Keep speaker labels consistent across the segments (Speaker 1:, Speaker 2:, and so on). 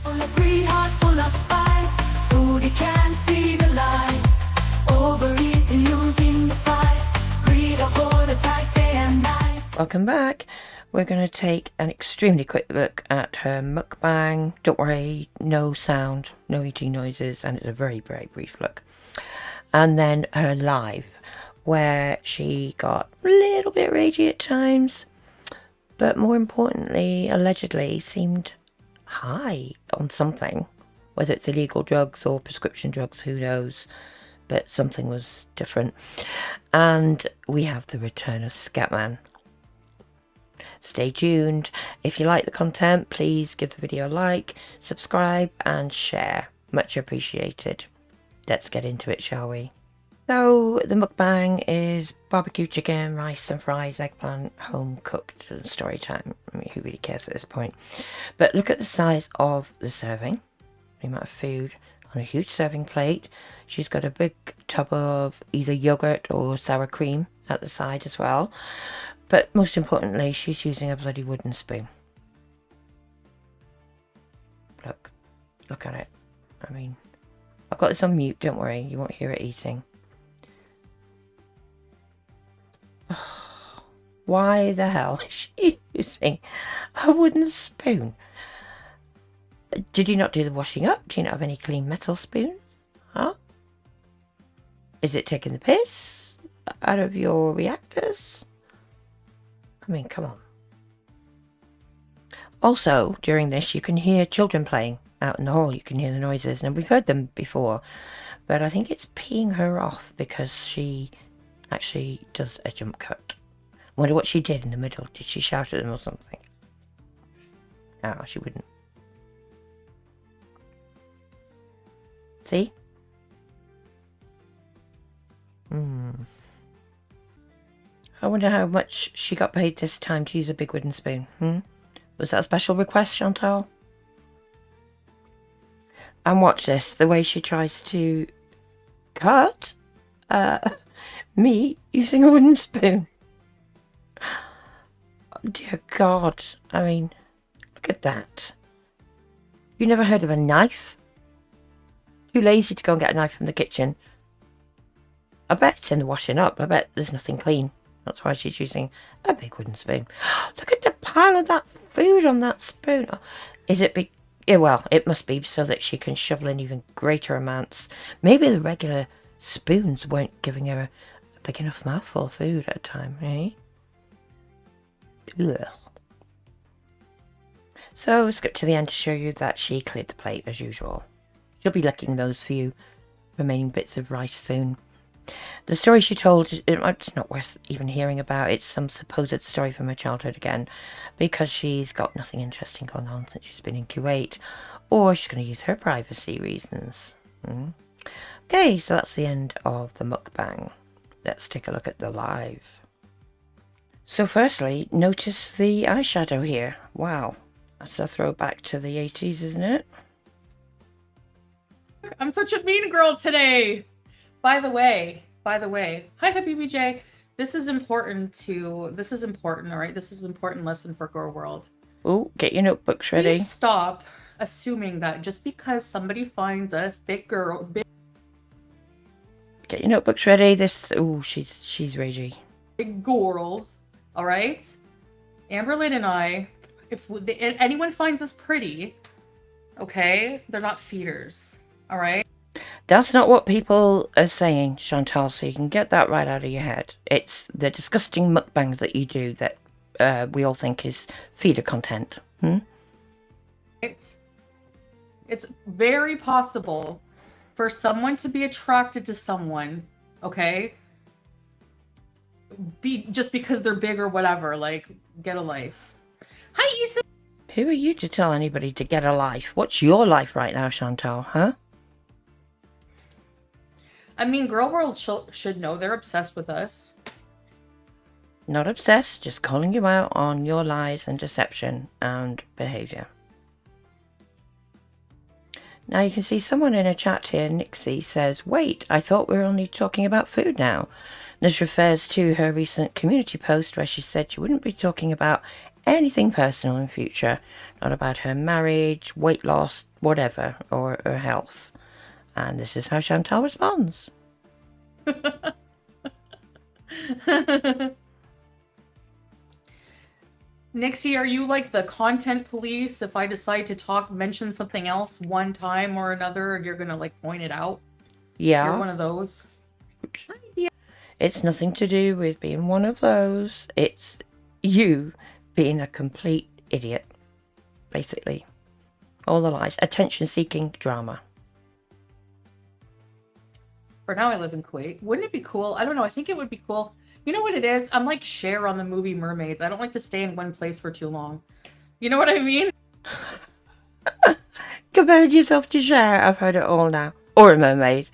Speaker 1: Full of greed, heart full of spite. Foodie can't see the light. Overeating, losing the fight. Greed, a hold attack day and night.
Speaker 2: Welcome back. We're going to take an extremely quick look at her mukbang. Don't worry, no sound, no eating noises, and it's a very, very brief look. And then her live, where she got a little bit ragey at times, but more importantly, allegedly seemed high on something. Whether it's illegal drugs or prescription drugs, who knows, but something was different. And we have the return of Scatman. Stay tuned. If you like the content, please give the video a like, subscribe and share. Much appreciated. Let's get into it, shall we? So the mukbang is barbecue chicken, rice and fries, eggplant, home cooked, and story time. I mean, who really cares at this point? But look at the size of the serving, the amount of food on a huge serving plate. She's got a big tub of either yogurt or sour cream at the side as well. But most importantly, she's using a bloody wooden spoon. Look at it. I mean, I've got this on mute, don't worry, you won't hear it eating. Why the hell is she using a wooden spoon? Did you not do the washing up? Do you not have any clean metal spoons? Huh? Is it taking the piss out of your reactors? I mean, come on. Also, during this, you can hear children playing out in the hall. You can hear the noises, and we've heard them before, but I think it's peeing her off because she actually does a jump cut. Wonder what she did in the middle. Did she shout at them or something? Oh, she wouldn't. See? I wonder how much she got paid this time to use a big wooden spoon. Was that a special request, Chantal? And watch this, the way she tries to cut meat using a wooden spoon. Oh, dear God. I mean, look at that. You never heard of a knife? Too lazy to go and get a knife from the kitchen. I bet it's in the washing up. I bet there's nothing clean. That's why she's using a big wooden spoon. Look at the pile of that food on that spoon. Is it big? Yeah, well, it must be so that she can shovel in even greater amounts. Maybe the regular spoons weren't giving her a big enough mouthful of food at a time, eh? Ugh. So, skip to the end to show you that she cleared the plate as usual. She'll be licking those few remaining bits of rice soon. The story she told, it's not worth even hearing about. It's some supposed story from her childhood again, because she's got nothing interesting going on since she's been in Kuwait, or she's going to use her privacy reasons. Okay, so that's the end of the mukbang. Let's take a look at the live. So firstly, notice the eyeshadow here. Wow, that's a throwback to the 80s, isn't it?
Speaker 3: I'm such a mean girl today. By the way, hi Habibi J. This is important, all right? This is an important lesson for gorlworld.
Speaker 2: Oh, get your notebooks ready.
Speaker 3: Please stop assuming that just because somebody finds us big.
Speaker 2: Get your notebooks ready. This, oh, she's ragey.
Speaker 3: Big gorls, all right? Amberlyn and I, if anyone finds us pretty, okay, they're not feeders, all right?
Speaker 2: That's not what people are saying, Chantal, so you can get that right out of your head. It's the disgusting mukbangs that you do that we all think is feeder content.
Speaker 3: It's very possible for someone to be attracted to someone, okay? Just because they're big or whatever, like, get a life. Hi, Issa!
Speaker 2: Who are you to tell anybody to get a life? What's your life right now, Chantal, huh?
Speaker 3: I mean, gorlworld should know they're obsessed with us.
Speaker 2: Not obsessed, just calling you out on your lies and deception and behaviour. Now you can see someone in a chat here, Nixie, says, wait, I thought we were only talking about food now. This refers to her recent community post where she said she wouldn't be talking about anything personal in future. not about her marriage, weight loss, whatever, or her health. And this is how Chantal responds.
Speaker 3: Nixie, are you like the content police? If I decide to mention something else one time or another, you're gonna like point it out?
Speaker 2: Yeah.
Speaker 3: You're one of those.
Speaker 2: It's nothing to do with being one of those. It's you being a complete idiot, basically. All the lies. Attention-seeking drama.
Speaker 3: For now, I live in Kuwait. Wouldn't it be cool? I don't know. I think it would be cool. You know what it is? I'm like Cher on the movie Mermaids. I don't like to stay in one place for too long. You know what I mean?
Speaker 2: Compared yourself to Cher. I've heard it all now. Or a mermaid.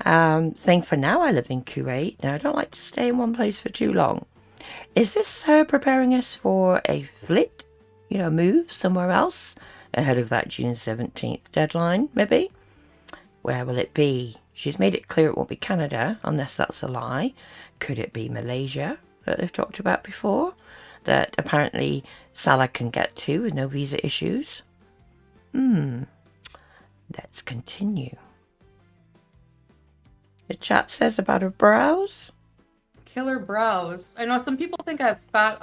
Speaker 2: Saying for now I live in Kuwait. Now I don't like to stay in one place for too long. Is this her preparing us for a flit? You know, move somewhere else? Ahead of that June 17th deadline, maybe? Where will it be? She's made it clear it won't be Canada, unless that's a lie. Could it be Malaysia that they've talked about before? That apparently Salah can get to with no visa issues? Let's continue. The chat says about her brows.
Speaker 3: Killer brows. I know some people think I have fat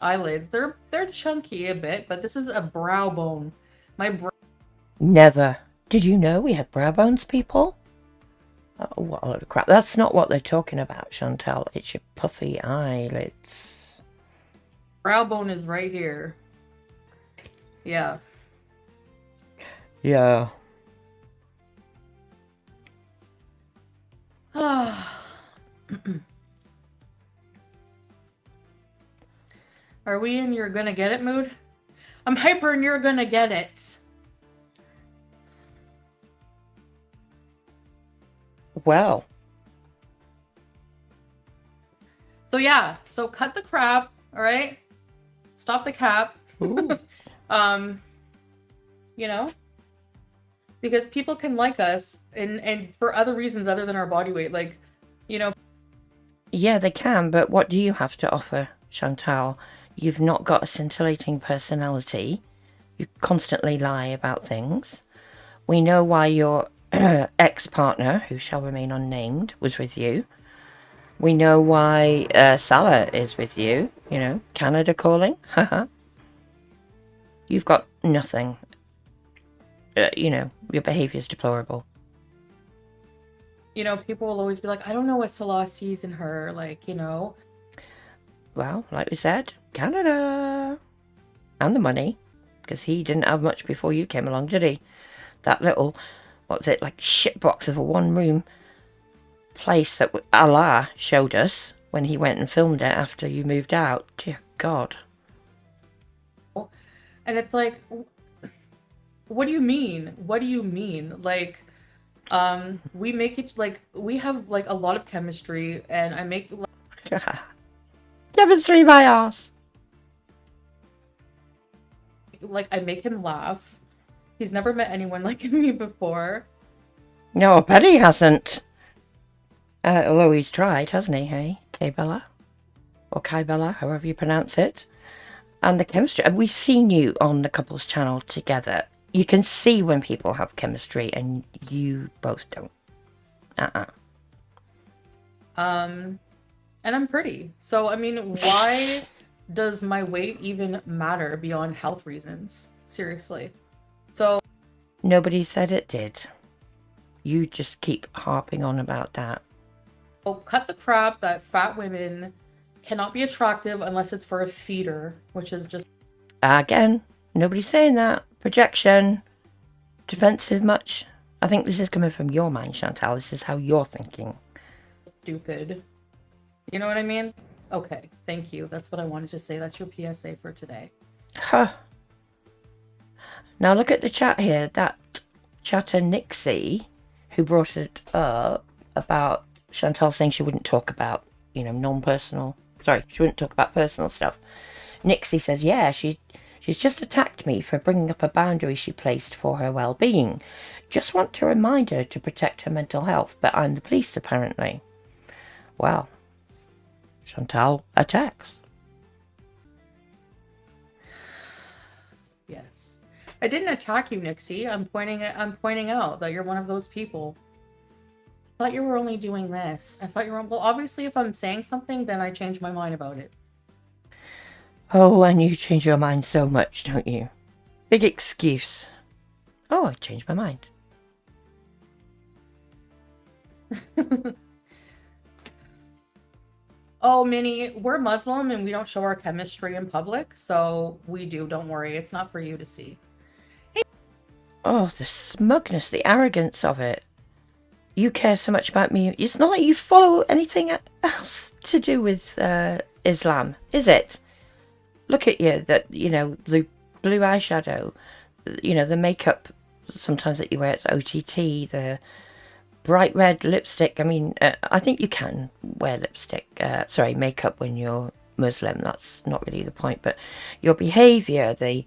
Speaker 3: eyelids. They're chunky a bit, but this is a brow bone. My brow.
Speaker 2: Never. Did you know we had brow bones, people? Oh, what a load of crap. That's not what they're talking about, Chantal. It's your puffy eyelids.
Speaker 3: Brow bone is right here. Yeah.
Speaker 2: Yeah.
Speaker 3: Are we in you're gonna get it mood? I'm hyper and you're gonna get it.
Speaker 2: Well.
Speaker 3: So yeah, so cut the crap, all right? Stop the cap. You know? Because people can like us and for other reasons other than our body weight, like, you know.
Speaker 2: Yeah, they can, but what do you have to offer, Chantal? You've not got a scintillating personality. You constantly lie about things. We know why your ex-partner, who shall remain unnamed, was with you. We know why Salah is with you. You know, Canada calling. Haha. You've got nothing. You know, your behaviour is deplorable.
Speaker 3: You know, people will always be like, I don't know what Salah sees in her, like, you know.
Speaker 2: Well, like we said, Canada. And the money. Because he didn't have much before you came along, did he? That little, what was it, like shitbox of a one-room place that Allah showed us when he went and filmed it after you moved out. Dear God.
Speaker 3: And it's like, what do you mean? What do you mean? Like, we make it, like, we have, like, a lot of chemistry, and I make...
Speaker 2: Chemistry, my ass!
Speaker 3: Like, I make him laugh. He's never met anyone like me before.
Speaker 2: No, I bet he hasn't. Although he's tried, hasn't he, hey? K-Bella? Or Kai-Bella, however you pronounce it. And the chemistry... And we've seen you on the couples channel together. You can see when people have chemistry and you both don't.
Speaker 3: And I'm pretty. So, I mean, why does my weight even matter beyond health reasons? Seriously. So...
Speaker 2: Nobody said it did. You just keep harping on about that.
Speaker 3: Oh, cut the crap that fat women cannot be attractive unless it's for a feeder, which is just...
Speaker 2: Again, nobody's saying that. Projection. Defensive much. I think this is coming from your mind, Chantal. This is how you're thinking.
Speaker 3: Stupid. You know what I mean? Okay, thank you. That's what I wanted to say. That's your PSA for today.
Speaker 2: Huh. Now look at the chat here. That chatter Nixie, who brought it up about Chantal saying she wouldn't talk about, you know, non-personal... Sorry, she wouldn't talk about personal stuff. Nixie says, yeah, she's just attacked me for bringing up a boundary she placed for her well-being. Just want to remind her to protect her mental health, but I'm the police, apparently. Well, Chantal attacks.
Speaker 3: Yes. I didn't attack you, Nixie. I'm pointing out that you're one of those people. I thought you were only doing this. I thought you were... Well, obviously, if I'm saying something, then I change my mind about it.
Speaker 2: Oh, and you change your mind so much, don't you? Big excuse. Oh, I changed my mind.
Speaker 3: Oh, Minnie, we're Muslim and we don't show our chemistry in public, so we do. Don't worry. It's not for you to see.
Speaker 2: Oh, the smugness, the arrogance of it. You care so much about me. It's not like you follow anything else to do with Islam, is it? Look at you, that, you know, blue eyeshadow, you know, the makeup sometimes that you wear, it's OTT, the bright red lipstick. I mean, I think you can wear makeup when you're Muslim. That's not really the point, but your behaviour, the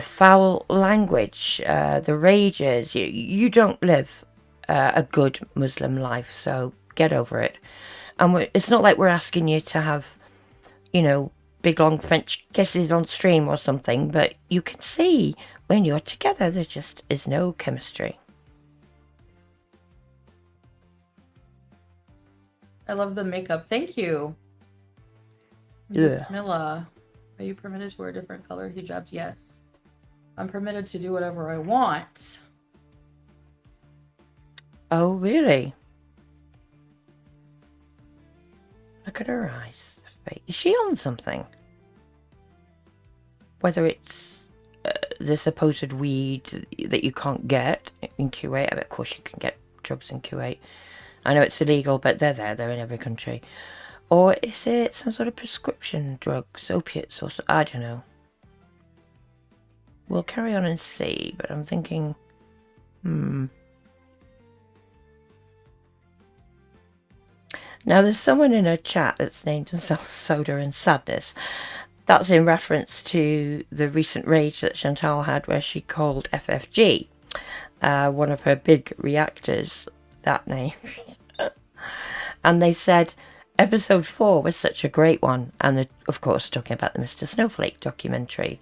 Speaker 2: foul language, the rages, you don't live a good Muslim life, so get over it. And it's not like we're asking you to have, you know, big long French kisses on stream or something, but you can see when you're together there just is no chemistry.
Speaker 3: I love the makeup. Thank you.
Speaker 2: Yeah.
Speaker 3: Bismillah. Are you permitted to wear different colored hijabs? Yes. I'm permitted to do whatever I want.
Speaker 2: Oh, really? Look at her eyes. Is she on something? Whether it's the supposed weed that you can't get in Kuwait. I mean, of course you can get drugs in Kuwait. I know it's illegal, but they're there. They're in every country. Or is it some sort of prescription drugs, opiates, or so? I don't know. We'll carry on and see, but I'm thinking, Now there's someone in a chat that's named themselves Soda and Sadness. That's in reference to the recent rage that Chantal had where she called FFG, one of her big reactors, that name. And they said episode 4 was such a great one. And of course, talking about the Mr. Snowflake documentary.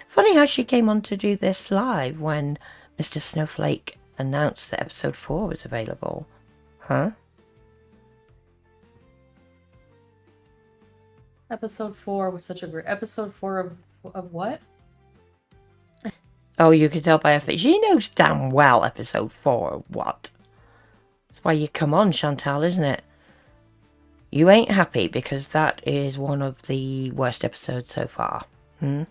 Speaker 2: Funny how she came on to do this live when Mr. Snowflake announced that episode 4 was available. Huh?
Speaker 3: Episode 4 was such a great... Episode 4 of what?
Speaker 2: Oh, you can tell by her. She knows damn well episode 4 of what. That's why you come on, Chantal, isn't it? You ain't happy because that is one of the worst episodes so far.
Speaker 3: What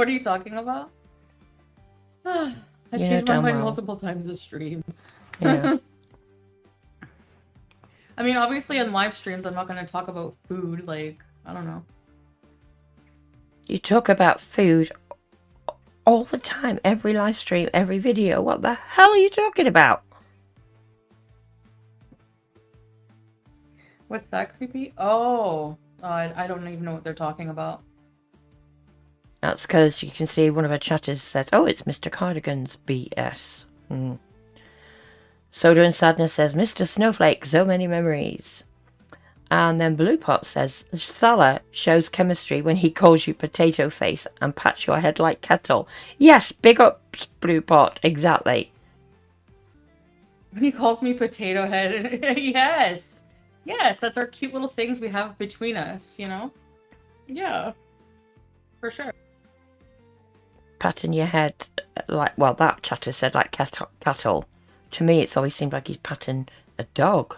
Speaker 3: are you talking about? I changed my mind multiple times this stream.
Speaker 2: Yeah.
Speaker 3: I mean, obviously in live streams, I'm not going to talk about food. Like, I don't know.
Speaker 2: You talk about food all the time, every live stream, every video. What the hell are you talking about?
Speaker 3: What's that creepy? Oh, I don't even know what they're talking about.
Speaker 2: That's because you can see one of our chatters says, oh, it's Mr. Cardigan's BS. Soda and Sadness says, Mr. Snowflake, so many memories. And then Blue Pot says, Salah shows chemistry when he calls you potato face and pats your head like kettle. Yes, big ups, Blue Pot, exactly.
Speaker 3: When he calls me potato head, yes. Yes, that's our cute little things we have between us, you know? Yeah, for sure.
Speaker 2: Patting your head like, well, that chatter said like cattle. To me, it's always seemed like he's patting a dog.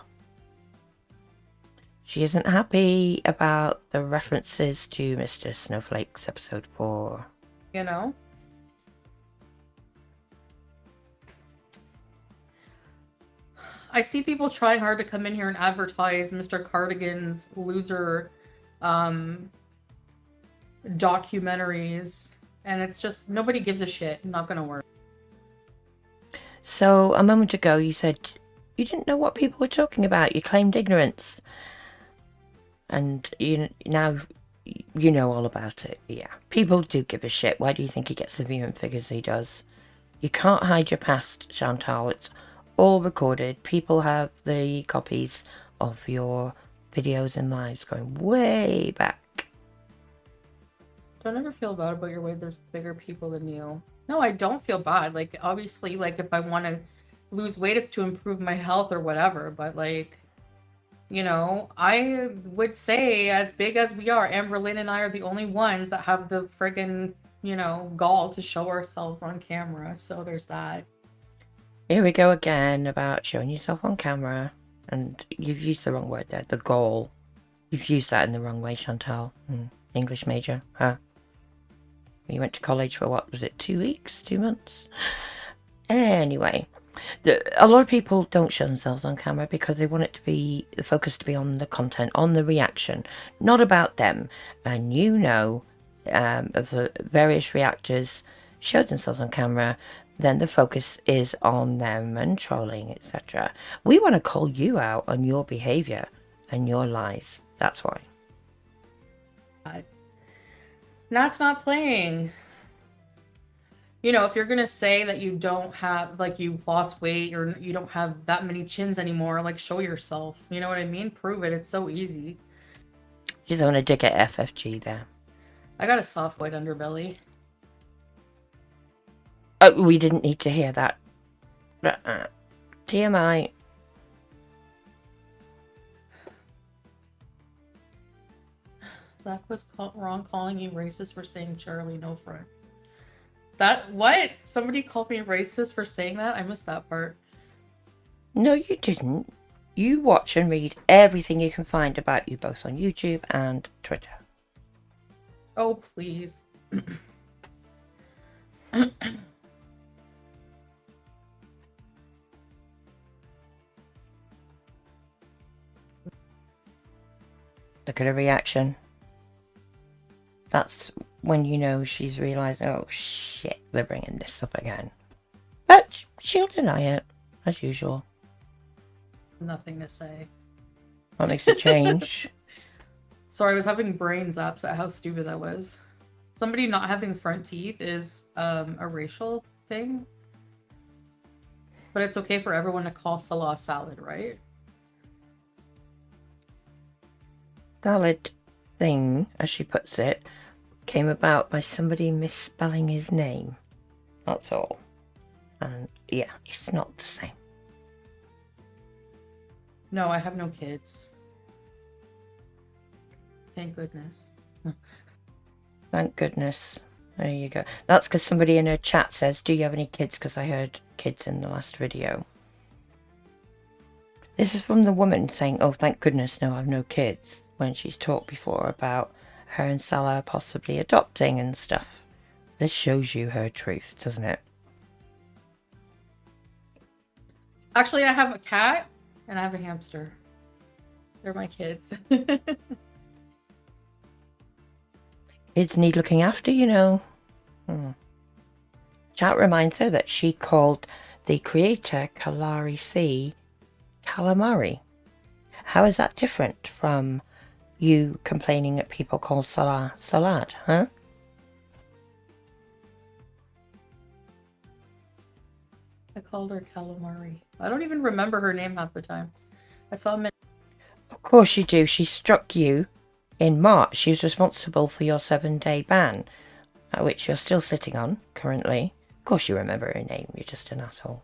Speaker 2: She isn't happy about the references to Mr. Snowflake's episode 4.
Speaker 3: You know? I see people trying hard to come in here and advertise Mr. Cardigan's loser documentaries. And it's just, nobody gives a shit. Not gonna work.
Speaker 2: So, a moment ago you said you didn't know what people were talking about. You claimed ignorance. And now you know all about it. Yeah, people do give a shit. Why do you think he gets the viewing figures he does? You can't hide your past, Chantal. It's all recorded. People have the copies of your videos and lives going way back.
Speaker 3: Don't ever feel bad about your weight. There's bigger people than you. No, I don't feel bad. Like, obviously, like, if I want to lose weight, it's to improve my health or whatever. But, like, you know, I would say, as big as we are, Amberlynn and I are the only ones that have the friggin', you know, gall to show ourselves on camera. So there's that.
Speaker 2: Here we go again about showing yourself on camera. And you've used the wrong word there, the goal. You've used that in the wrong way, Chantal. English major, huh? You went to college for, what was it, 2 weeks, 2 months? Anyway, a lot of people don't show themselves on camera because they want it to be, the focus to be on the content, on the reaction, not about them. And you know, of the various reactors showed themselves on camera, then the focus is on them and trolling, etc. We want to call you out on your behaviour and your lies. That's why.
Speaker 3: Nat's not playing. You know, if you're gonna say that you don't have, like, you've lost weight or you don't have that many chins anymore, like, show yourself. You know what I mean? Prove it. It's so easy.
Speaker 2: She's having a dig at FFG there.
Speaker 3: I got a soft white underbelly.
Speaker 2: Oh, we didn't need to hear that. TMI.
Speaker 3: Zach was wrong calling you racist for saying Charlie, no friends. That, what? Somebody called me racist for saying that? I missed that part.
Speaker 2: No, you didn't. You watch and read everything you can find about you, both on YouTube and Twitter.
Speaker 3: Oh, please.
Speaker 2: Look at her reaction. That's when you know she's realised, oh shit, they're bringing this up again. But she'll deny it, as usual.
Speaker 3: Nothing to say.
Speaker 2: What makes it change?
Speaker 3: Sorry, I was having brain zaps at how stupid that was. Somebody not having front teeth is a racial thing. But it's okay for everyone to call Salah salad, right?
Speaker 2: Salad thing, as she puts it, came about by somebody misspelling his name. That's all. And yeah, it's not the same.
Speaker 3: No, I have no kids. Thank goodness.
Speaker 2: Thank goodness. There you go. That's because somebody in her chat says, do you have any kids? Because I heard kids in the last video. This is from the woman saying, oh, thank goodness, no, I've no kids. When she's talked before about her and Salah possibly adopting and stuff. This shows you her truth, doesn't it?
Speaker 3: Actually, I have a cat and I have a hamster. They're my kids.
Speaker 2: Kids need looking after, you know. Chat reminds her that she called the creator Kalari C calamari. How is that different from you complaining that people call Salah salad, huh?
Speaker 3: I called her calamari. I don't even remember her name half the time. I saw him in...
Speaker 2: Of course you do. She struck you in March. She was responsible for your 7-day ban, which you're still sitting on currently. Of course you remember her name. You're just an asshole.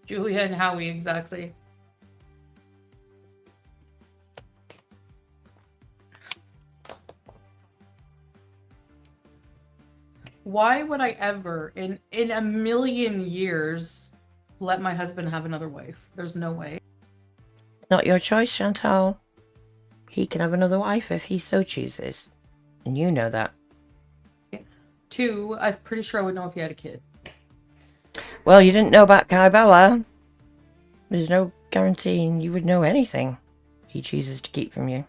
Speaker 3: Julia and Howie, exactly. Why would I ever, in a million years, let my husband have another wife? There's no way.
Speaker 2: Not your choice, Chantal. He can have another wife if he so chooses. And you know that.
Speaker 3: 2, I'm pretty sure I would know if he had a kid.
Speaker 2: Well, you didn't know about Kai Bella. There's no guaranteeing you would know anything he chooses to keep from you.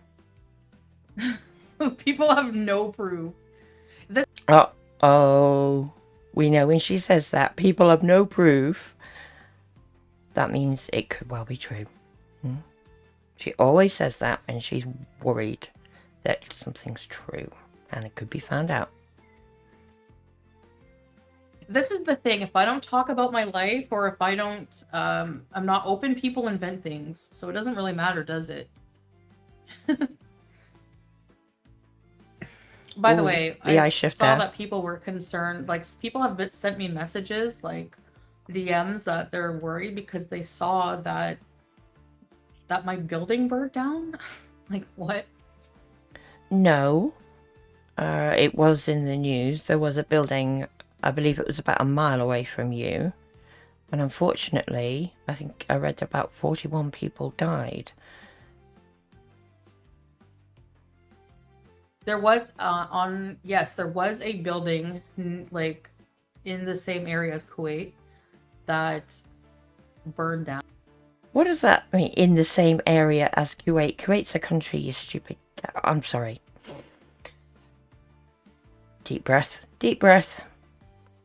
Speaker 3: People have no proof. This...
Speaker 2: Oh, we know when she says that, people have no proof. That means it could well be true. She always says that when she's worried that something's true and it could be found out.
Speaker 3: This is the thing. If I don't talk about my life, or if I don't, I'm not open, people invent things. So it doesn't really matter, does it? By the
Speaker 2: Ooh,
Speaker 3: way,
Speaker 2: the
Speaker 3: I
Speaker 2: eye
Speaker 3: saw
Speaker 2: shifter.
Speaker 3: that people were concerned. Like, people have sent me messages, like DMs, that they're worried because they saw that my building burned down. Like, what?
Speaker 2: No, it was in the news. There was a building, I believe it was about a mile away from you. And unfortunately, I think I read about 41 people died.
Speaker 3: There was there was a building like in the same area as Kuwait that burned down.
Speaker 2: What does that mean? In the same area as Kuwait? Kuwait's a country, you stupid. I'm sorry. Deep breath. Deep breath.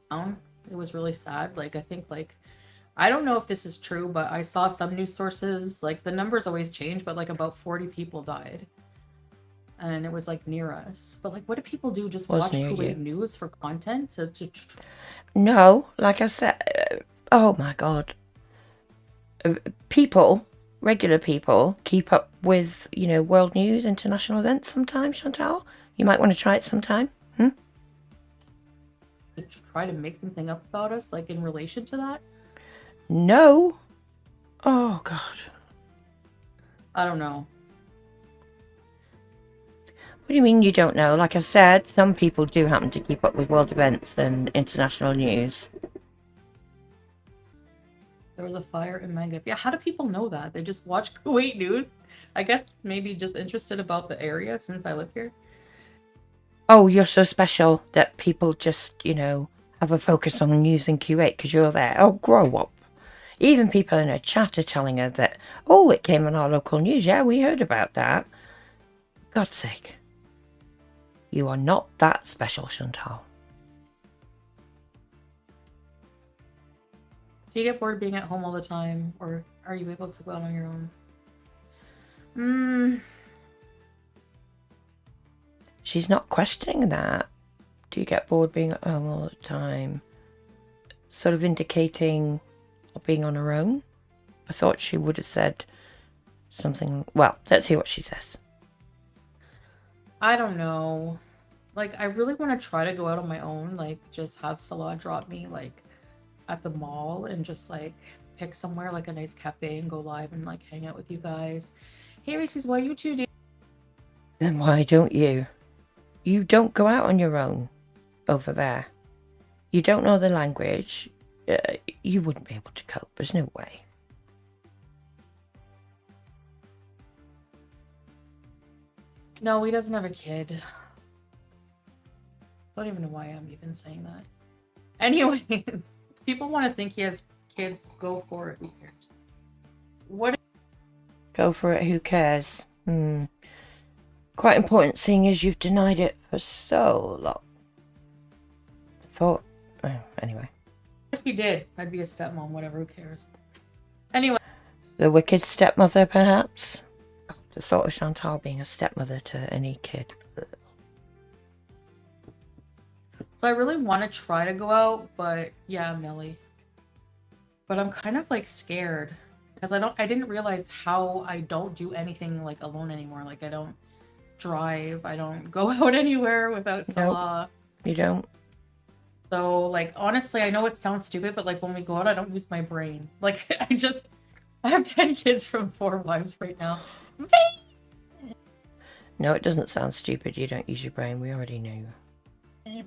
Speaker 3: It was really sad. Like, I think, like, I don't know if this is true, but I saw some news sources, like, the numbers always change, but like about 40 people died. And it was like near us. But like, what do people do? Just
Speaker 2: Was
Speaker 3: watch
Speaker 2: near
Speaker 3: Kuwait
Speaker 2: you.
Speaker 3: news for content?
Speaker 2: No, like I said, oh my god. People, regular people, keep up with, you know, world news, international events sometimes, Chantal. You might want to try it sometime.
Speaker 3: to try to make something up about us, like in relation to that?
Speaker 2: No. Oh god.
Speaker 3: I don't know.
Speaker 2: What do you mean you don't know? Like I said, some people do happen to keep up with world events and international news.
Speaker 3: There was a fire in Mangap. Yeah, how do people know that? They just watch Kuwait news? I guess maybe just interested about the area since I live here.
Speaker 2: Oh, you're so special that people just, you know, have a focus on news in Kuwait because you're there. Oh, grow up. Even people in her chat are telling her that, oh, it came on our local news. Yeah, we heard about that. God's sake. You are not that special, Chantal.
Speaker 3: Do you get bored being at home all the time, or are you able to go out on your own?
Speaker 2: She's not questioning that. Do you get bored being at home all the time? Sort of indicating being on her own. I thought she would have said something. Well, let's hear what she says.
Speaker 3: I don't know. Like, I really want to try to go out on my own, like just have Salah drop me like at the mall and just like pick somewhere like a nice cafe and go live and like hang out with you guys. Hey Reese's, why you two do?
Speaker 2: Then why don't you? You don't go out on your own over there. You don't know the language. You wouldn't be able to cope. There's no way.
Speaker 3: No, he doesn't have a kid. Don't even know why I'm even saying that. Anyways, people want to think he has kids. Go for it. Who cares? What?
Speaker 2: Go for it. Who cares? Quite important, seeing as you've denied it for so long. I thought. Anyway.
Speaker 3: If he did, I'd be a stepmom. Whatever. Who cares? Anyway.
Speaker 2: The wicked stepmother, perhaps? The thought of Chantal being a stepmother to any kid.
Speaker 3: So I really want to try to go out, but yeah, Millie. But I'm kind of like scared because I didn't realize how I don't do anything like alone anymore. Like, I don't drive, I don't go out anywhere without Salah.
Speaker 2: Nope, you don't.
Speaker 3: So like, honestly, I know it sounds stupid, but like when we go out, I don't use my brain. Like, I have 10 kids from 4 wives right now.
Speaker 2: No, it doesn't sound stupid. You don't use your brain. We already knew.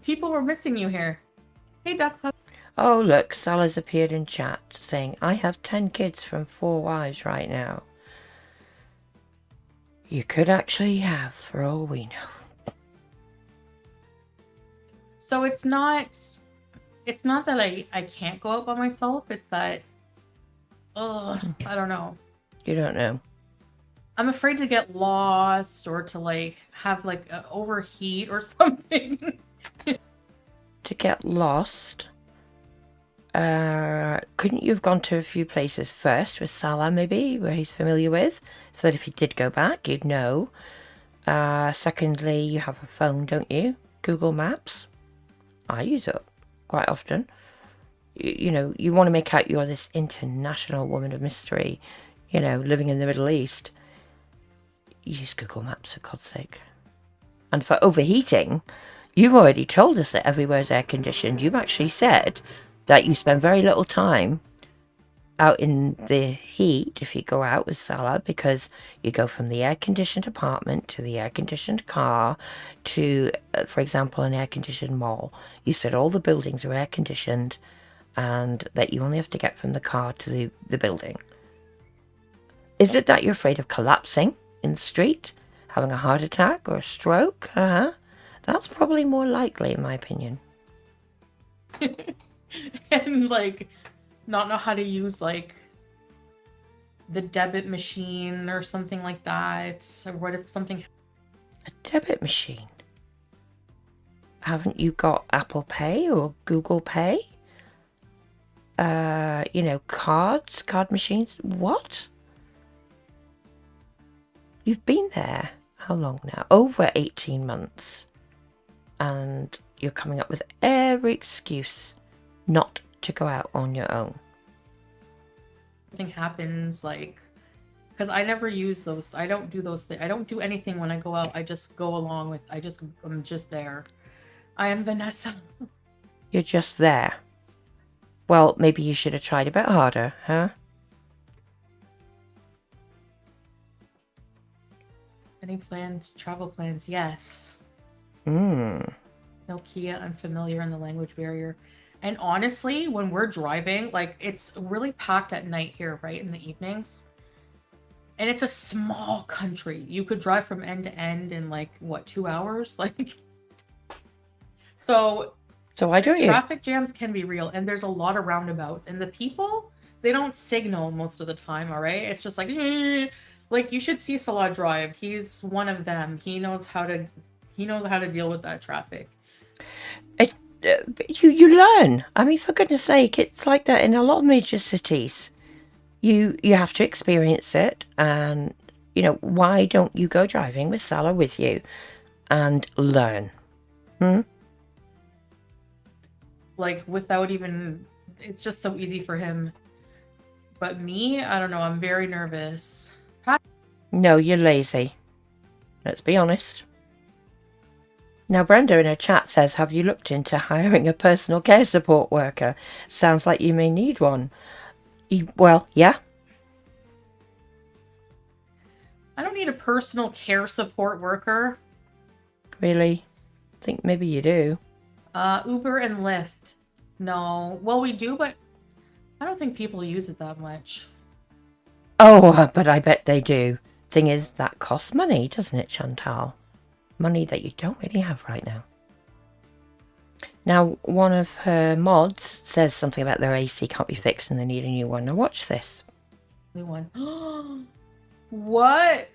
Speaker 3: People were missing you here. Hey, Duck Pup.
Speaker 2: Oh, look, Salah's appeared in chat saying, I have 10 kids from 4 wives right now. You could actually have, for all we know.
Speaker 3: So it's not that I can't go out by myself. It's that, I don't know.
Speaker 2: You don't know.
Speaker 3: I'm afraid to get lost or to like have like overheat or something.
Speaker 2: To get lost? Couldn't you have gone to a few places first with Salah, maybe, where he's familiar with, so that if he did go back, you'd know? Secondly, you have a phone, don't you? Google Maps. I use it quite often. you know, you want to make out you're this international woman of mystery, you know, living in the Middle East. Use Google Maps, for God's sake. And for overheating, you've already told us that everywhere's air conditioned. You've actually said that you spend very little time out in the heat if you go out with Salah, because you go from the air-conditioned apartment to the air-conditioned car to, for example, an air-conditioned mall. You said all the buildings are air-conditioned and that you only have to get from the car to the building. Is it that you're afraid of collapsing in the street, having a heart attack or a stroke? That's probably more likely, in my opinion.
Speaker 3: And like not know how to use like the debit machine or something like that. Or what if something...
Speaker 2: A debit machine? Haven't you got Apple Pay or Google Pay? You know, card machines? What? You've been there, how long now? Over 18 months. And you're coming up with every excuse not to go out on your own.
Speaker 3: Something happens, like, because I never use those. I don't do those things. I don't do anything when I go out. I just go along with, I'm just there. I am Vanessa.
Speaker 2: You're just there. Well, maybe you should have tried a bit harder, huh?
Speaker 3: Any plans, travel plans? Yes.
Speaker 2: Hmm.
Speaker 3: Nokia, unfamiliar in the language barrier. And honestly, when we're driving, like, it's really packed at night here, right? In the evenings. And it's a small country. You could drive from end to end in like, what, 2 hours? Like, so
Speaker 2: why don't you?
Speaker 3: Traffic jams can be real, and there's a lot of roundabouts. And the people, they don't signal most of the time, all right? It's just like, like, you should see Salah drive. He's one of them. He knows how to deal with that traffic.
Speaker 2: You learn. I mean, for goodness sake, it's like that in a lot of major cities. You have to experience it, and you know, why don't you go driving with Salah with you and learn?
Speaker 3: Like, without even, it's just so easy for him. But me, I don't know, I'm very nervous.
Speaker 2: No, you're lazy. Let's be honest. Now, Brenda in her chat says, have you looked into hiring a personal care support worker? Sounds like you may need one. Well, yeah.
Speaker 3: I don't need a personal care support worker.
Speaker 2: Really? I think maybe you do.
Speaker 3: Uber and Lyft. No. Well, we do, but I don't think people use it that much.
Speaker 2: Oh, but I bet they do. Thing is, that costs money, doesn't it, Chantal? Money that you don't really have right now. Now, one of her mods says something about their AC can't be fixed and they need a new one. Now watch this.
Speaker 3: New one. What?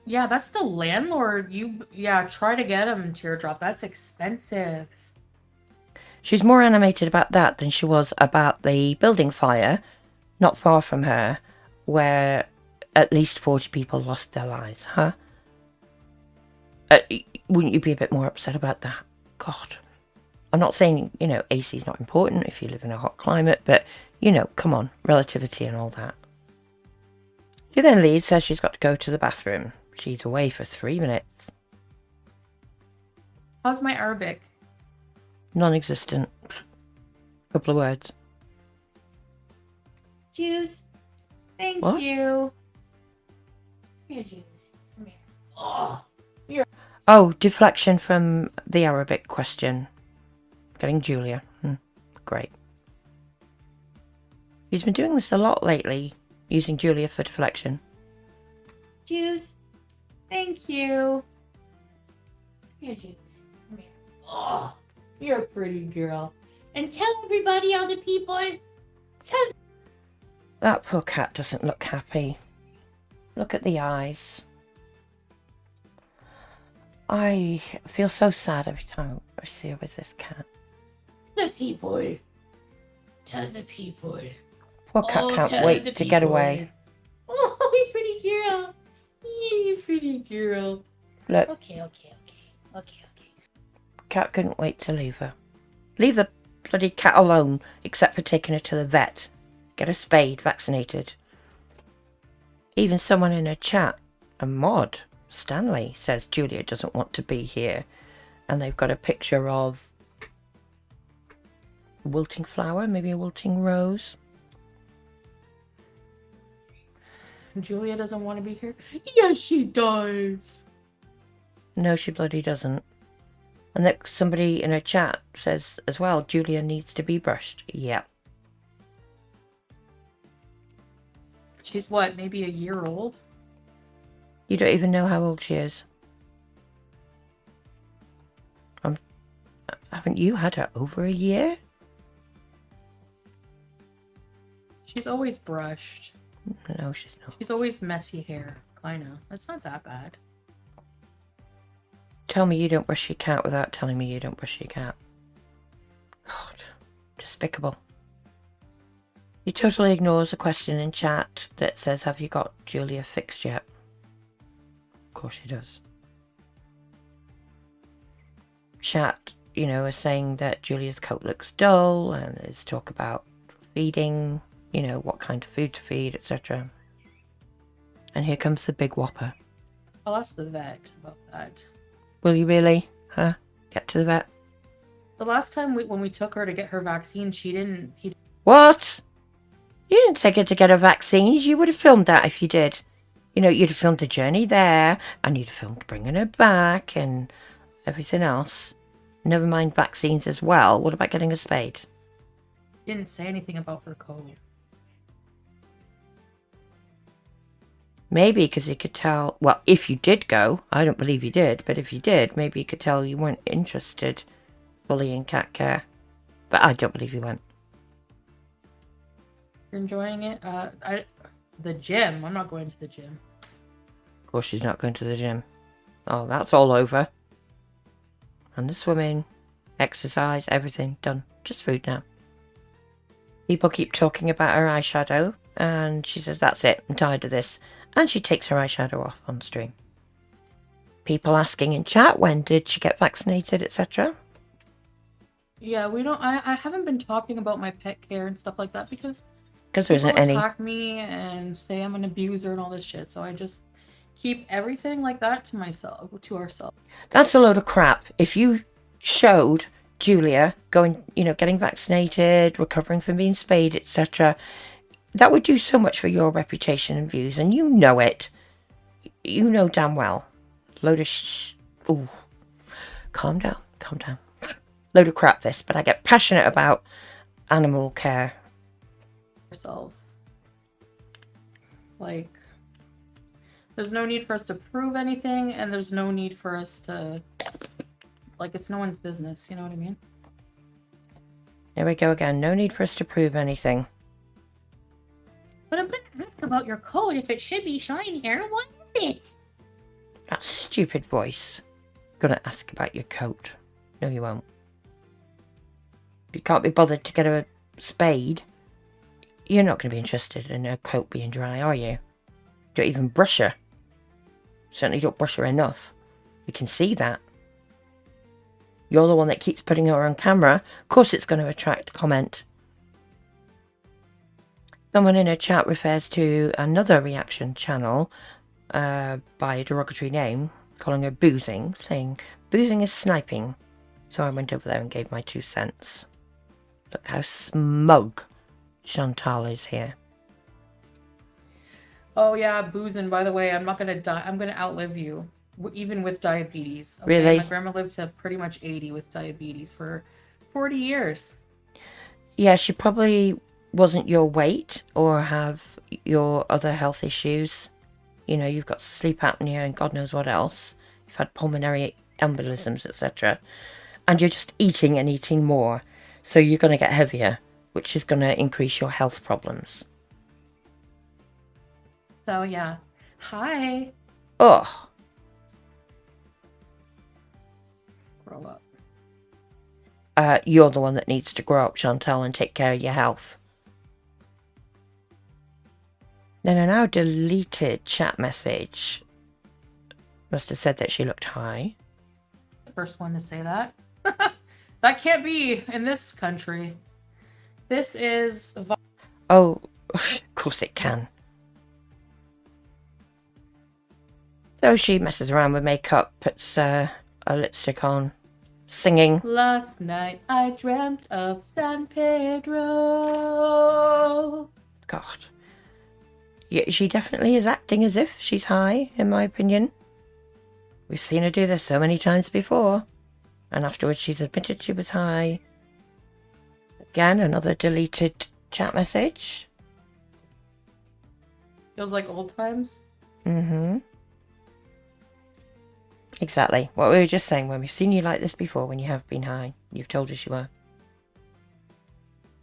Speaker 3: Yeah, that's the landlord. Try to get him, Teardrop. That's expensive.
Speaker 2: She's more animated about that than she was about the building fire not far from her, where at least 40 people lost their lives, huh? Wouldn't you be a bit more upset about that? God. I'm not saying, you know, AC is not important if you live in a hot climate, but, you know, come on, relativity and all that. She then leaves, says she's got to go to the bathroom. She's away for 3 minutes.
Speaker 3: How's my Arabic?
Speaker 2: Non-existent. Couple of words.
Speaker 3: Juice. Thank
Speaker 2: What?
Speaker 3: you. Here, Juice. Come here. Oh,
Speaker 2: Oh, deflection from the Arabic question. Getting Julia. Great. He's been doing this a lot lately, using Julia for deflection.
Speaker 3: Juice. Thank you. Here, Juice. Come here. Oh, you're a pretty girl. And tell everybody, all the people.
Speaker 2: That poor cat doesn't look happy. Look at the eyes. I feel so sad every time I see her with this cat.
Speaker 3: The people. Tell the people.
Speaker 2: Poor cat can't wait to get away.
Speaker 3: Oh, you pretty girl. You pretty girl.
Speaker 2: Look,
Speaker 3: Okay.
Speaker 2: cat couldn't wait to leave her. Leave the bloody cat alone, except for taking her to the vet. Get her spayed, vaccinated. Even someone in her chat, a mod, Stanley, says Julia doesn't want to be here. And they've got a picture of a wilting flower, maybe a wilting rose.
Speaker 3: Julia doesn't want to be here? Yes, she does.
Speaker 2: No, she bloody doesn't. And that somebody in her chat says as well, Julia needs to be brushed. Yep.
Speaker 3: She's what, maybe a year old?
Speaker 2: You don't even know how old she is. Haven't you had her over a year?
Speaker 3: She's always brushed.
Speaker 2: No, she's not.
Speaker 3: She's always messy hair, kinda. That's not that bad.
Speaker 2: Tell me you don't brush your cat without telling me you don't brush your cat. God, despicable. He totally ignores a question in chat that says, have you got Julia fixed yet? Of course she does. Chat, you know, is saying that Julia's coat looks dull, and there's talk about feeding, you know, what kind of food to feed, etc. And here comes the big whopper.
Speaker 3: I'll ask the vet about that.
Speaker 2: Will you really? Huh? Get to the vet?
Speaker 3: The last time when we took her to get her vaccine,
Speaker 2: What? You didn't take her to get her vaccines. You would have filmed that if you did. You know, you'd have filmed the journey there, and you'd have filmed bringing her back and everything else. Never mind vaccines as well. What about getting her spayed?
Speaker 3: Didn't say anything about her coat.
Speaker 2: Maybe because he could tell... Well, if you did go, I don't believe you did, but if you did, maybe he could tell you weren't interested fully in cat care. But I don't believe you went.
Speaker 3: You're enjoying it? The gym. I'm not going to the gym.
Speaker 2: Of course she's not going to the gym. Oh, that's all over. And the swimming, exercise, everything done. Just food now. People keep talking about her eyeshadow, and she says, that's it, I'm tired of this. And she takes her eyeshadow off on stream. People asking in chat, when did she get vaccinated, etc.
Speaker 3: Yeah, we don't. I haven't been talking about my pet care and stuff like that because
Speaker 2: there isn't any.
Speaker 3: People attack me and say I'm an abuser and all this shit. So I just keep everything like that to ourselves.
Speaker 2: That's a load of crap. If you showed Julia going, you know, getting vaccinated, recovering from being spayed, etc., that would do so much for your reputation and views, and you know it. You know damn well. Load of ooh. Calm down. Calm down. Load of crap this, but I get passionate about animal care.
Speaker 3: Ourselves. Like, there's no need for us to prove anything, and there's no need for us to, like, it's no one's business, you know what I mean?
Speaker 2: There we go again. No need for us to prove anything.
Speaker 3: But I'm gonna ask about your coat if it should be shinier. What is it?
Speaker 2: That stupid voice. Gonna ask about your coat. No, you won't. You can't be bothered to get her spayed. You're not going to be interested in her coat being dry, are you? Don't even brush her. Certainly don't brush her enough. We can see that. You're the one that keeps putting her on camera. Of course it's going to attract comment. Someone in a chat refers to another reaction channel by a derogatory name, calling her boozing, saying boozing is sniping. So I went over there and gave my 2 cents. Look how smug Chantal is here.
Speaker 3: Oh yeah, boozing. By the way, I'm not gonna die. I'm gonna outlive you, even with diabetes. Okay?
Speaker 2: Really?
Speaker 3: My grandma lived to pretty much 80 with diabetes for 40 years.
Speaker 2: Yeah, she probably wasn't your weight or have your other health issues. You know, you've got sleep apnea and God knows what else. You've had pulmonary embolisms, etc. And you're just eating and eating more. So you're going to get heavier, which is going to increase your health problems.
Speaker 3: So yeah. Hi.
Speaker 2: Oh.
Speaker 3: Grow up.
Speaker 2: You're the one that needs to grow up, Chantal, and take care of your health. Then a now deleted chat message must have said that she looked high.
Speaker 3: The first one to say that. That can't be in this country. This is...
Speaker 2: Oh, of course it can. So she messes around with makeup, puts a lipstick on, singing.
Speaker 3: Last night I dreamt of San Pedro.
Speaker 2: God. Yeah, she definitely is acting as if she's high, in my opinion. We've seen her do this so many times before. And afterwards she's admitted she was high. Again, another deleted chat message.
Speaker 3: Feels like old times.
Speaker 2: Mm-hmm. Exactly. What we were just saying, when we've seen you like this before, when you have been high. You've told us you were.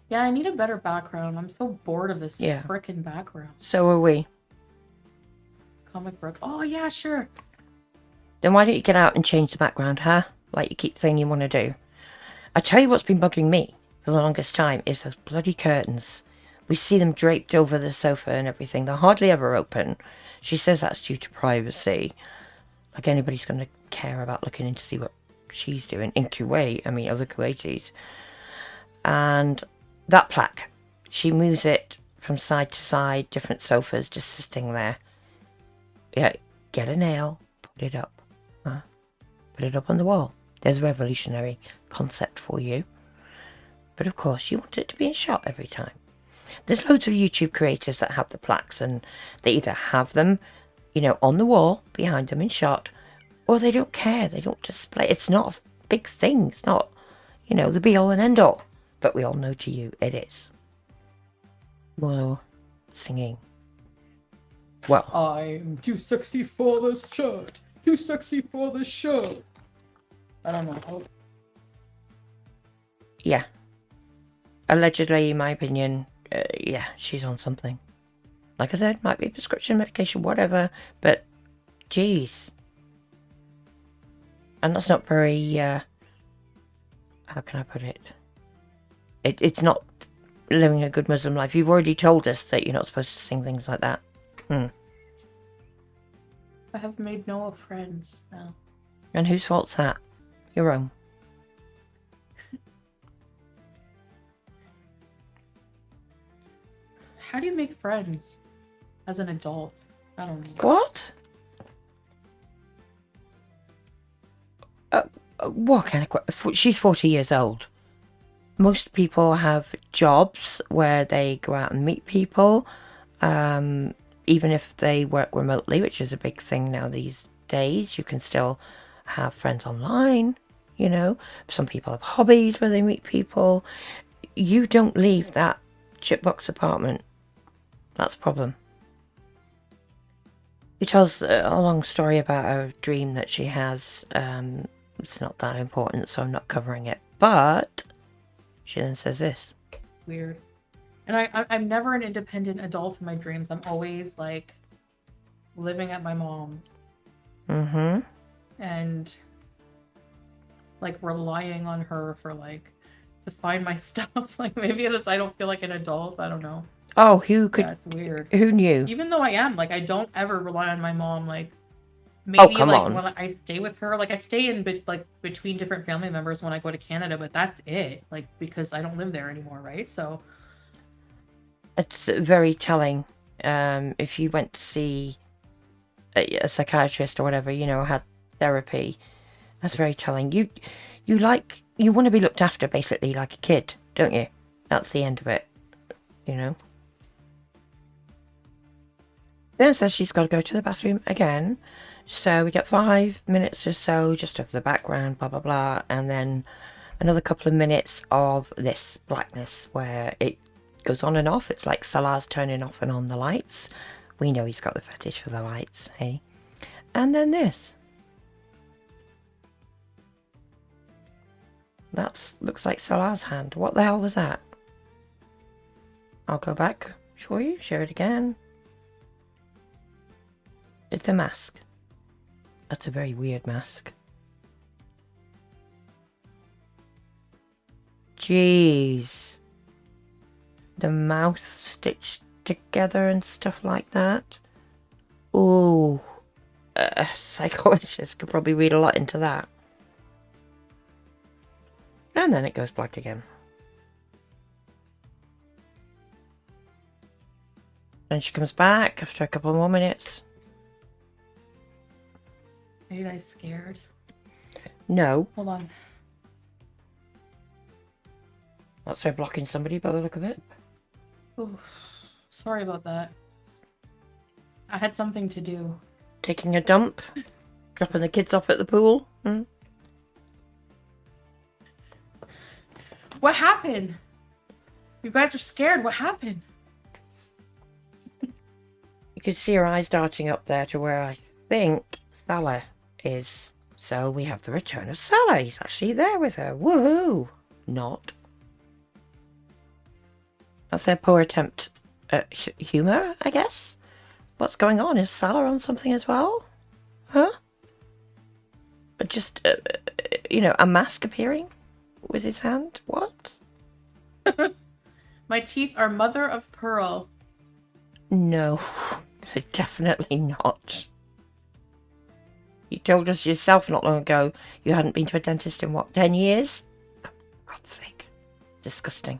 Speaker 3: Yeah, I need a better background. I'm so bored of this
Speaker 2: Yeah.
Speaker 3: frickin' background.
Speaker 2: So are we.
Speaker 3: Comic book. Oh, yeah, sure.
Speaker 2: Then why don't you get out and change the background, huh? Like you keep saying you want to do. I tell you what's been bugging me for the longest time is those bloody curtains. We see them draped over the sofa and everything. They're hardly ever open. She says that's due to privacy. Like anybody's going to care about looking in to see what she's doing in Kuwait. I mean, other Kuwaitis. And that plaque, she moves it from side to side, different sofas just sitting there. Yeah, get a nail, put it up. Put it up on the wall. There's a revolutionary concept for you. But of course, you want it to be in shot every time. There's loads of YouTube creators that have the plaques and they either have them, you know, on the wall behind them in shot, or they don't care. They don't display. It's not a big thing. It's not, you know, the be all and end all. But we all know to you it is. Well, singing. Well,
Speaker 3: I'm too sexy for this shirt. Too sexy for this shirt. I don't know.
Speaker 2: yeah. Allegedly, in my opinion, yeah, she's on something. Like I said, might be prescription medication, whatever, but geez. And that's not very, how can I put it? It's not living a good Muslim life. You've already told us that you're not supposed to sing things like that.
Speaker 3: I have made no friends now.
Speaker 2: And whose fault's that? Your own.
Speaker 3: How do you make friends as an adult? I don't know.
Speaker 2: What? What kind of... She's 40 years old. Most people have jobs where they go out and meet people, even if they work remotely, which is a big thing now these days. You can still have friends online, you know. Some people have hobbies where they meet people. You don't leave that chipbox apartment. That's a problem. She tells a long story about a dream that she has. It's not that important, so I'm not covering it. But she then says this.
Speaker 3: Weird. And I'm never an independent adult in my dreams. I'm always like living at my mom's.
Speaker 2: Mm-hmm.
Speaker 3: And like relying on her for like to find my stuff. Like maybe that's I don't feel like an adult. I don't know.
Speaker 2: Oh, who could?
Speaker 3: Yeah, it's weird.
Speaker 2: Who knew?
Speaker 3: Even though I am, like I don't ever rely on my mom. Like maybe
Speaker 2: come
Speaker 3: like
Speaker 2: on.
Speaker 3: when I stay with her, like I stay in like between different family members when I go to Canada, but that's it. Like because I don't live there anymore, right? So
Speaker 2: It's very telling. If you went to see a psychiatrist or whatever, you know, had therapy, that's very telling. You want to be looked after basically like a kid, don't you? That's the end of it, you know. Then it says she's got to go to the bathroom again. So we get 5 minutes or so just of the background, blah, blah, blah. And then another couple of minutes of this blackness where it goes on and off. It's like Salah's turning off and on the lights. We know he's got the fetish for the lights, hey? And then this. That looks like Salah's hand. What the hell was that? I'll go back for you, share it again. It's a mask. That's a very weird mask. Jeez. The mouth stitched together and stuff like that. Ooh. A psychologist could probably read a lot into that. And then it goes black again. Then she comes back after a couple more minutes.
Speaker 3: Are you guys scared?
Speaker 2: No.
Speaker 3: Hold on.
Speaker 2: That's her blocking somebody by the look of it.
Speaker 3: Oof. Sorry about that. I had something to do.
Speaker 2: Taking a dump. Dropping the kids off at the pool. Hmm?
Speaker 3: What happened? You guys are scared. What happened?
Speaker 2: You can see her eyes darting up there to where I think Salah is. So we have the return of Salah. He's actually there with her. Woohoo! Not. That's their poor attempt at humour, I guess. What's going on? Is Salah on something as well? Huh? Just, you know, a mask appearing with his hand? What?
Speaker 3: My teeth are mother of pearl.
Speaker 2: No, definitely not. You told us yourself not long ago you hadn't been to a dentist in, what, 10 years? For God's sake. Disgusting.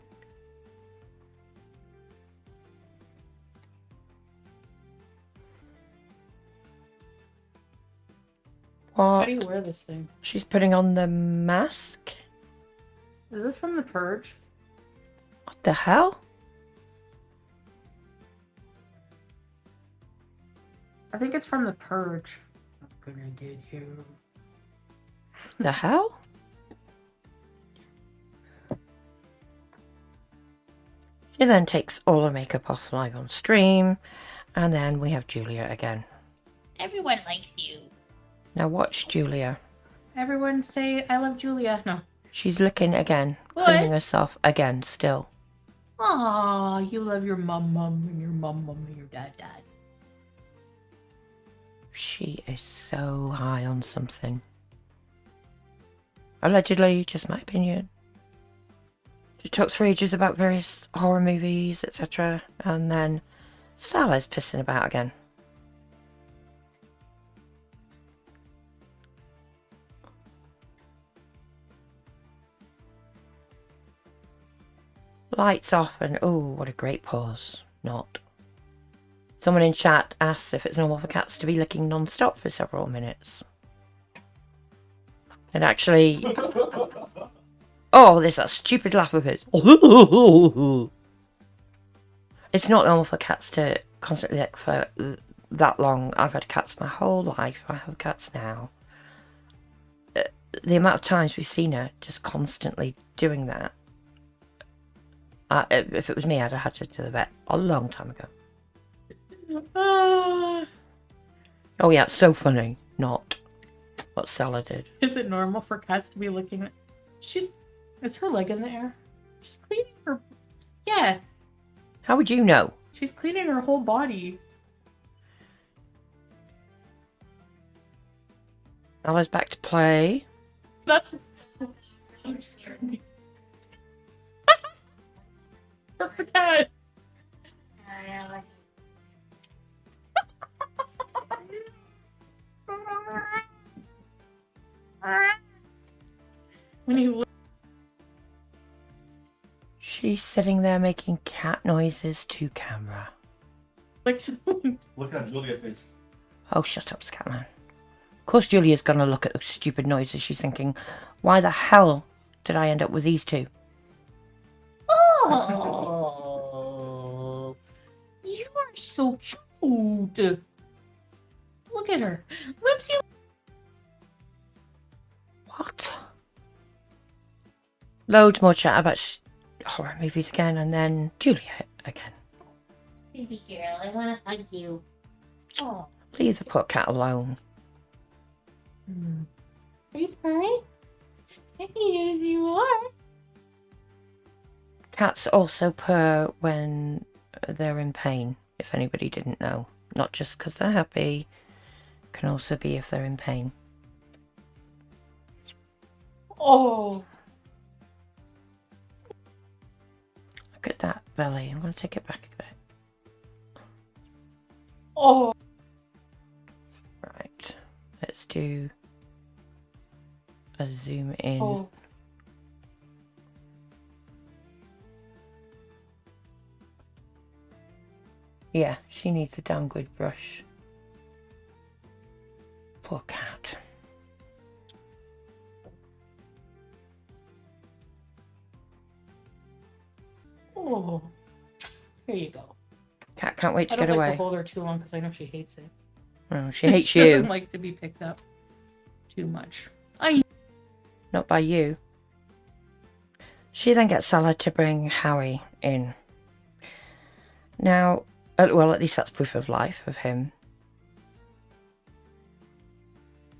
Speaker 3: How
Speaker 2: What?
Speaker 3: do you wear this thing?
Speaker 2: She's putting on the mask?
Speaker 3: Is this from The Purge?
Speaker 2: What the hell?
Speaker 3: I think it's from The Purge. I'm gonna get you.
Speaker 2: The hell? She then takes all her makeup off live on stream, and then we have Julia again.
Speaker 4: Everyone likes you.
Speaker 2: Now watch Julia.
Speaker 3: Everyone say, I love Julia. No.
Speaker 2: She's licking again,
Speaker 3: What?
Speaker 2: cleaning herself again, still.
Speaker 3: Aw, you love your mum and your mum and your dad.
Speaker 2: She is so high on something. Allegedly, just my opinion. She talks for ages about various horror movies, etc. And then Salah's pissing about again. Lights off and oh, what a great pause. Not. Someone in chat asks if it's normal for cats to be licking non-stop for several minutes. And actually... Oh, there's that stupid laugh of his. It's not normal for cats to constantly lick for that long. I've had cats my whole life. I have cats now. The amount of times we've seen her just constantly doing that. If it was me, I'd have had to to the vet a long time ago. Oh yeah, it's so funny. Not what Salah did.
Speaker 3: Is it normal for cats to be looking at... Is her leg in the air? She's cleaning her... Yes!
Speaker 2: How would you know?
Speaker 3: She's cleaning her whole body.
Speaker 2: Salah's back to play.
Speaker 3: That's...
Speaker 4: You scared me.
Speaker 3: Her cat! When you look...
Speaker 2: She's sitting there making cat noises to camera.
Speaker 3: Like,
Speaker 5: Look at Julia's face.
Speaker 2: Oh, shut up, Scatman. Of course Julia's gonna look at those stupid noises. She's thinking, why the hell did I end up with these two?
Speaker 3: oh, you are so cute. Look at her. Limpsy.
Speaker 2: What? Loads more chat about horror movies again, and then Julia again.
Speaker 4: Baby girl, I want to hug you. Oh.
Speaker 2: Leave the poor cat alone.
Speaker 3: Are you purring? Yes, you are.
Speaker 2: Cats also purr when they're in pain, if anybody didn't know. Not just because they're happy, can also be if they're in pain.
Speaker 3: Oh.
Speaker 2: Look at that belly. I'm going to take it back a bit.
Speaker 3: Oh.
Speaker 2: Right. Let's do a zoom in.
Speaker 3: Oh.
Speaker 2: Yeah, she needs a damn good brush. Poor cat.
Speaker 3: Oh, here you go.
Speaker 2: Cat can't wait to
Speaker 3: I don't
Speaker 2: get
Speaker 3: like
Speaker 2: away.
Speaker 3: to hold her too long because I know she hates it.
Speaker 2: Oh, she hates
Speaker 3: She
Speaker 2: you.
Speaker 3: doesn't like to be picked up too much.
Speaker 2: Not by you. She then gets Salah to bring Howie in. Now, well, at least that's proof of life of him.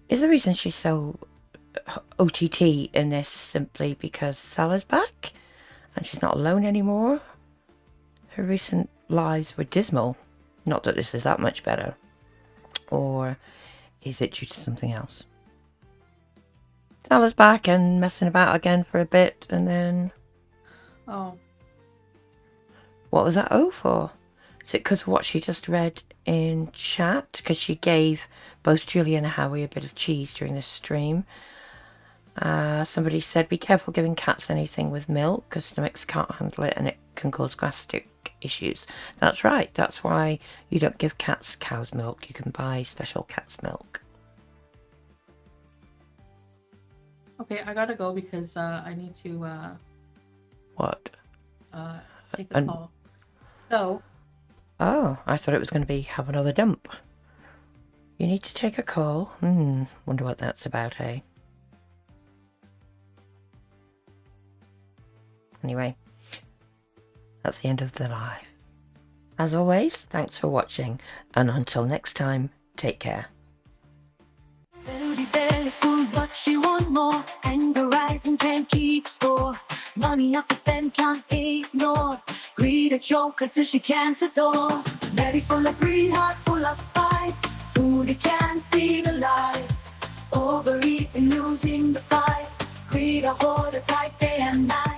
Speaker 2: Is the reason she's so OTT in this simply because Salah's back and she's not alone anymore? Her recent lives were dismal. Not that this is that much better. Or is it due to something else? Salah's back and messing about again for a bit, and then...
Speaker 3: Oh,
Speaker 2: What was that O for? Is it because of what she just read in chat? Because she gave both Julie and Howie a bit of cheese during this stream. Somebody said, be careful giving cats anything with milk because stomachs can't handle it and it can cause gastric issues. That's right. That's why you don't give cats cow's milk. You can buy special cat's milk.
Speaker 3: okay. I gotta go because I need to
Speaker 2: What?
Speaker 3: take a call. So,
Speaker 2: Oh, I thought it was going to be have another dump. You need to take a call. Wonder what that's about, eh? Anyway, that's the end of the live. As always, thanks for watching, and until next time, take care.
Speaker 1: Belly, belly full, but she want more. Anger rising, can't keep score. Money off the spend, can't ignore. Greed a joker till she can't adore. Belly full of greed, heart full of spite. Foodie can't see the light. Overeating, losing the fight. Greed a hold her tight day and night.